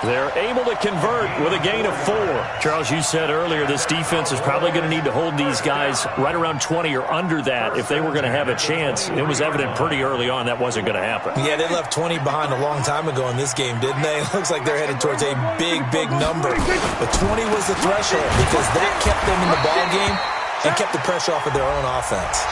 They're able to convert with a gain of 4. Charles, you said earlier this defense is probably going to need to hold these guys right around 20 or under that if they were going to have a chance. It was evident pretty early on that wasn't going to happen. Yeah, they left 20 behind a long time ago in this game, didn't they? It looks like they're headed towards a big, big number. But 20 was the threshold because that kept them in the ball game and kept the pressure off of their own offense.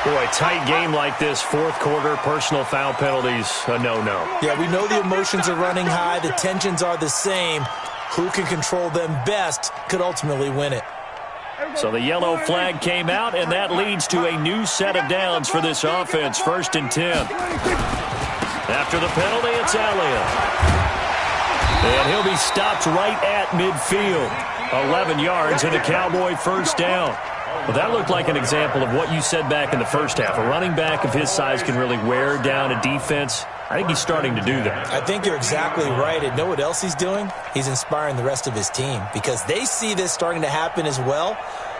Boy, tight game like this, fourth quarter, personal foul penalties, a no-no. Yeah, we know the emotions are running high. The tensions are the same. Who can control them best could ultimately win it. So the yellow flag came out, and that leads to a new set of downs for this offense, 1st and 10. After the penalty, it's Elliott. And he'll be stopped right at midfield. 11 yards and a Cowboy first down. Well, that looked like an example of what you said back in the first half. A running back of his size can really wear down a defense. I think he's starting to do that. I think you're exactly right. And know what else he's doing? He's inspiring the rest of his team because they see this starting to happen as well.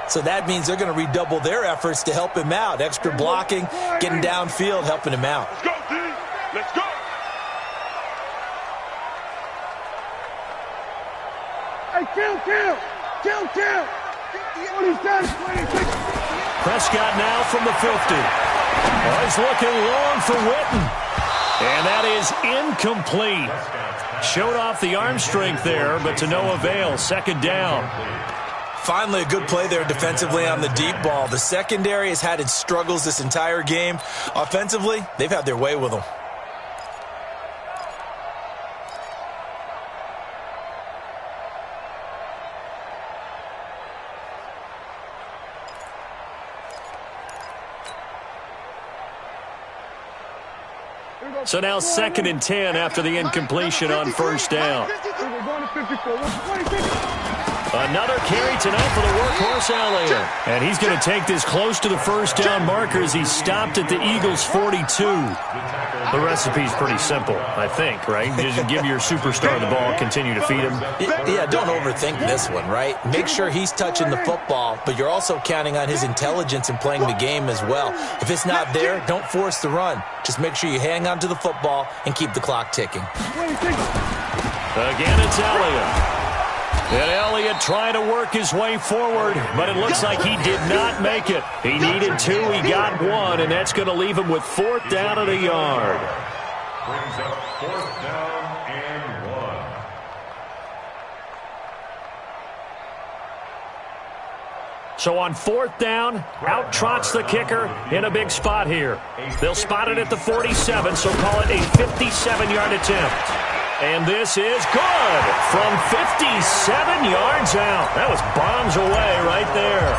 So that means they're going to redouble their efforts to help him out. Extra blocking, getting downfield, helping him out. Let's go, D. Let's go. Hey, kill. Prescott now from the 50. Oh, he's looking long for Witten. And that is incomplete. Showed off the arm strength there, but to no avail. Second down. Finally, a good play there defensively on the deep ball. The secondary has had its struggles this entire game. Offensively, they've had their way with them. So now 2nd and 10 after the incompletion on first down. Another carry tonight for the workhorse Elliott. And he's going to take this close to the first down marker as he stopped at the Eagles' 42. The recipe's pretty simple, I think, right? Just give your superstar the ball, continue to feed him. Yeah, don't overthink this one, right? Make sure he's touching the football, but you're also counting on his intelligence in playing the game as well. If it's not there, don't force the run. Just make sure you hang on to the football and keep the clock ticking. Again, it's Elliott. And Elliott trying to work his way forward, but it looks like he did not make it. He needed 2, he got 1, and that's going to leave him with 4th down and a yard. Brings up 4th down and 1. So on 4th down, out trots the kicker in a big spot here. They'll spot it at the 47, so call it a 57-yard attempt. And this is good from 57 yards out. That was bombs away right there.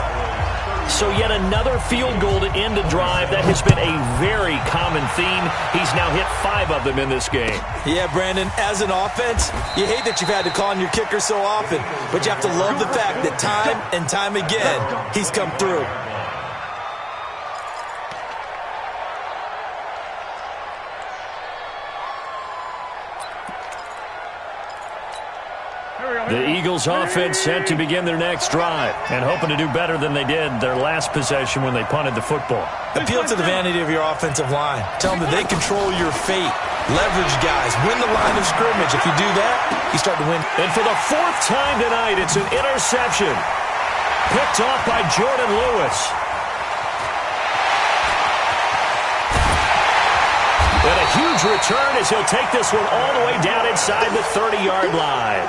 So yet another field goal to end a drive. That has been a very common theme. He's now hit 5 of them in this game. Yeah, Brandon, as an offense, you hate that you've had to call on your kicker so often, but you have to love the fact that time and time again, he's come through. The Eagles offense set to begin their next drive and hoping to do better than they did their last possession when they punted the football. Appeal to the vanity of your offensive line. Tell them that they control your fate. Leverage guys. Win the line of scrimmage. If you do that, you start to win. And for the 4th time tonight, it's an interception. Picked off by Jordan Lewis. And a huge return as he'll take this one all the way down inside the 30-yard line.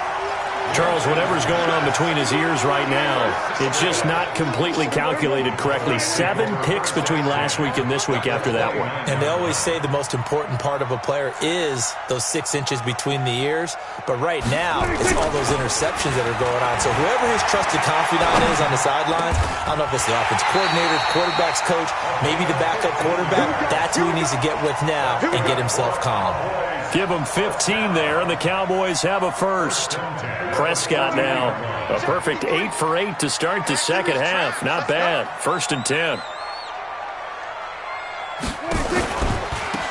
Charles, whatever's going on between his ears right now, it's just not completely calculated correctly. 7 picks between last week and this week after that one. And they always say the most important part of a player is those 6 inches between the ears. But right now, it's all those interceptions that are going on. So whoever his trusted confidant is on the sidelines, I don't know if it's the offense coordinator, the quarterback's coach, maybe the backup quarterback, that's who he needs to get with now and get himself calm. Give them 15 there, and the Cowboys have a first. Prescott now, a perfect 8 for 8 to start the second half. Not bad. 1st and 10.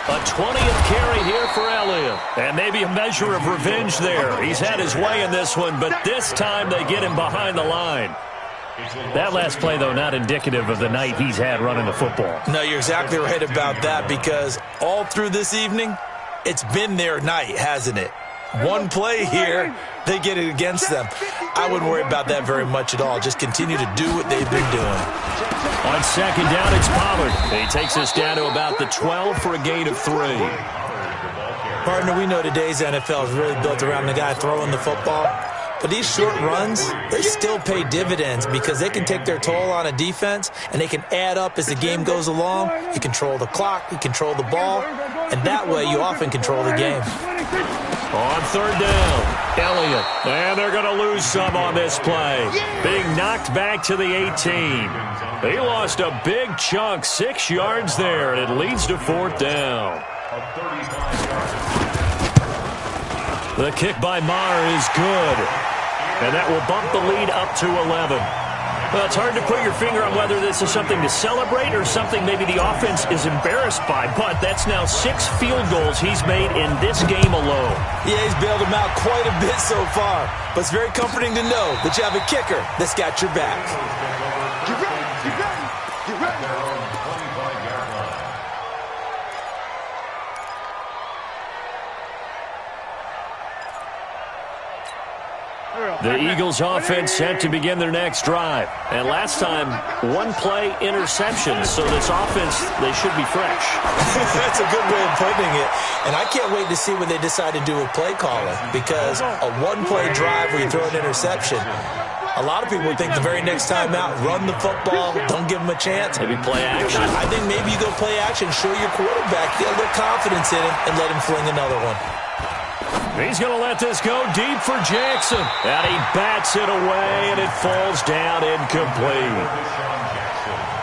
A 20th carry here for Elliott. And maybe a measure of revenge there. He's had his way in this one, but this time they get him behind the line. That last play, though, not indicative of the night he's had running the football. No, you're exactly right about that, because all through this evening, it's been their night, hasn't it? One play here, they get it against them. I wouldn't worry about that very much at all. Just continue to do what they've been doing. On 2nd down, it's Pollard. He takes us down to about the 12 for a gain of 3. Partner, we know today's NFL is really built around the guy throwing the football. But these short runs, they still pay dividends because they can take their toll on a defense and they can add up as the game goes along. You control the clock, you control the ball, and that way you often control the game. On 3rd down, Elliott. And they're going to lose some on this play. Being knocked back to the 18. He lost a big chunk, 6 yards there, and it leads to 4th down. The kick by Maher is good. And that will bump the lead up to 11. Well, it's hard to put your finger on whether this is something to celebrate or something maybe the offense is embarrassed by, but that's now 6 field goals he's made in this game alone. Yeah, he's bailed them out quite a bit so far, but it's very comforting to know that you have a kicker that's got your back. Get ready, get ready, get ready. The Eagles offense set to begin their next drive. And last time, 1-play interception. So this offense, they should be fresh. That's a good way of putting it. And I can't wait to see what they decide to do with play calling. Because a 1-play drive where you throw an interception, a lot of people would think the very next time out, run the football, don't give them a chance. Maybe play action. I think maybe you go play action, show your quarterback, get a little confidence in him, and let him fling another one. He's going to let this go deep for Jackson. And he bats it away, and it falls down incomplete.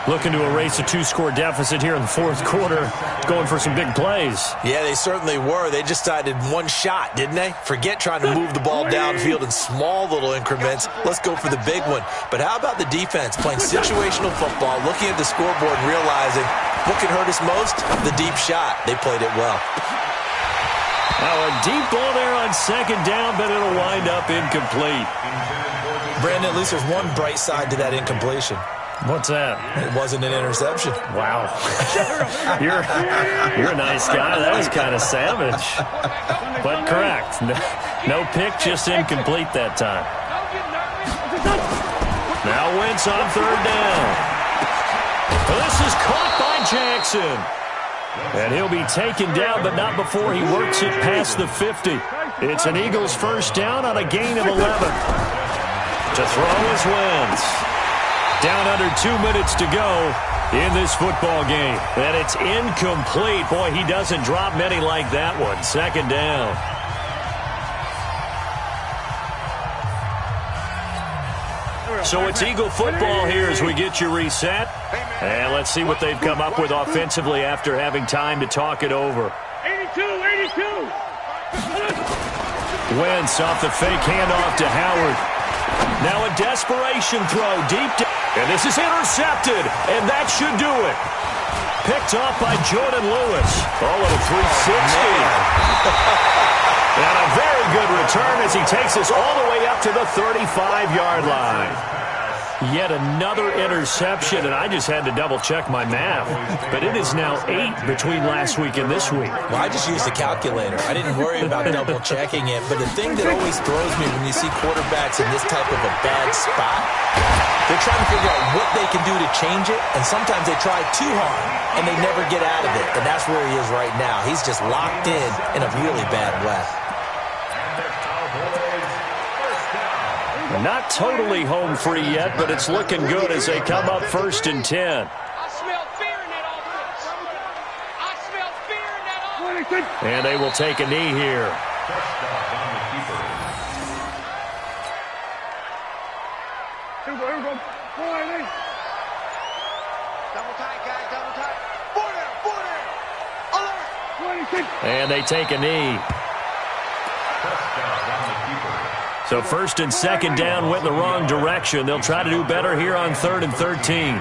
Looking to erase a 2-score deficit here in the fourth quarter. Going for some big plays. Yeah, they certainly were. They just decided one shot, didn't they? Forget trying to move the ball downfield in small little increments. Let's go for the big one. But how about the defense playing situational football, looking at the scoreboard and realizing what can hurt us most? The deep shot. They played it well. Now a deep ball there on second down, but it'll wind up incomplete. Brandon, at least there's one bright side to that incompletion. What's that? It wasn't an interception. Wow. You're a nice guy. That was kind of savage. But correct. No pick, just incomplete that time. Now Wentz on third down. This is caught by Jackson. And he'll be taken down, but not before he works it past the 50. It's an Eagles first down on a gain of 11. To throw is Wentz. Down under 2 minutes to go in this football game. And it's incomplete. Boy, he doesn't drop many like that one. Second down. So it's Eagle football here as we get you reset. And let's see what they've come up with offensively after having time to talk it over. 82. Wentz off the fake handoff to Howard. Now a desperation throw deep down. And this is intercepted, and that should do it. Picked off by Jordan Lewis. Oh, at a 360. And a very good return as he takes us all the way up to the 35-yard line. Yet another interception, and I just had to double-check my math. But it is now 8 between last week and this week. Well, I just used a calculator. I didn't worry about double-checking it. But the thing that always throws me when you see quarterbacks in this type of a bad spot, they're trying to figure out what they can do to change it, and sometimes they try too hard, and they never get out of it. And that's where he is right now. He's just locked in a really bad way. Not totally home free yet, but it's looking good as they come up 1st and 10. I smell fear in that offense. I smell fear in that offense. And they will take a knee here. Here we go. Double tight, guys, double tight. 40, 40. Alert. And they take a knee. So 1st and 2nd down went in the wrong direction. They'll try to do better here on 3rd and 13.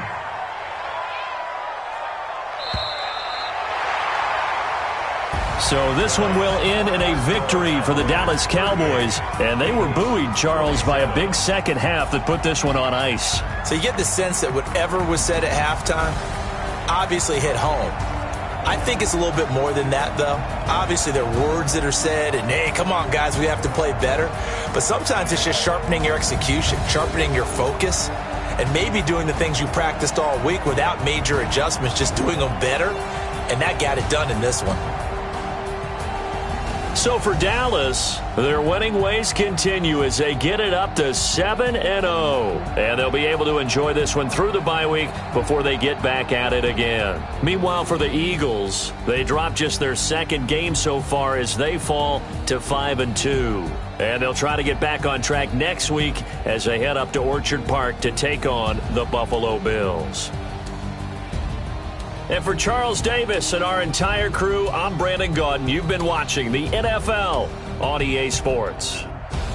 So this one will end in a victory for the Dallas Cowboys. And they were buoyed, Charles, by a big second half that put this one on ice. So you get the sense that whatever was said at halftime obviously hit home. I think it's a little bit more than that, though. Obviously, there are words that are said, and, hey, come on, guys, we have to play better. But sometimes it's just sharpening your execution, sharpening your focus, and maybe doing the things you practiced all week without major adjustments, just doing them better, and that got it done in this one. So for Dallas, their winning ways continue as they get it up to 7-0. And they'll be able to enjoy this one through the bye week before they get back at it again. Meanwhile, for the Eagles, they dropped just their 2nd game so far as they fall to 5-2. And they'll try to get back on track next week as they head up to Orchard Park to take on the Buffalo Bills. And for Charles Davis and our entire crew, I'm Brandon Gaudin. You've been watching the NFL on EA Sports.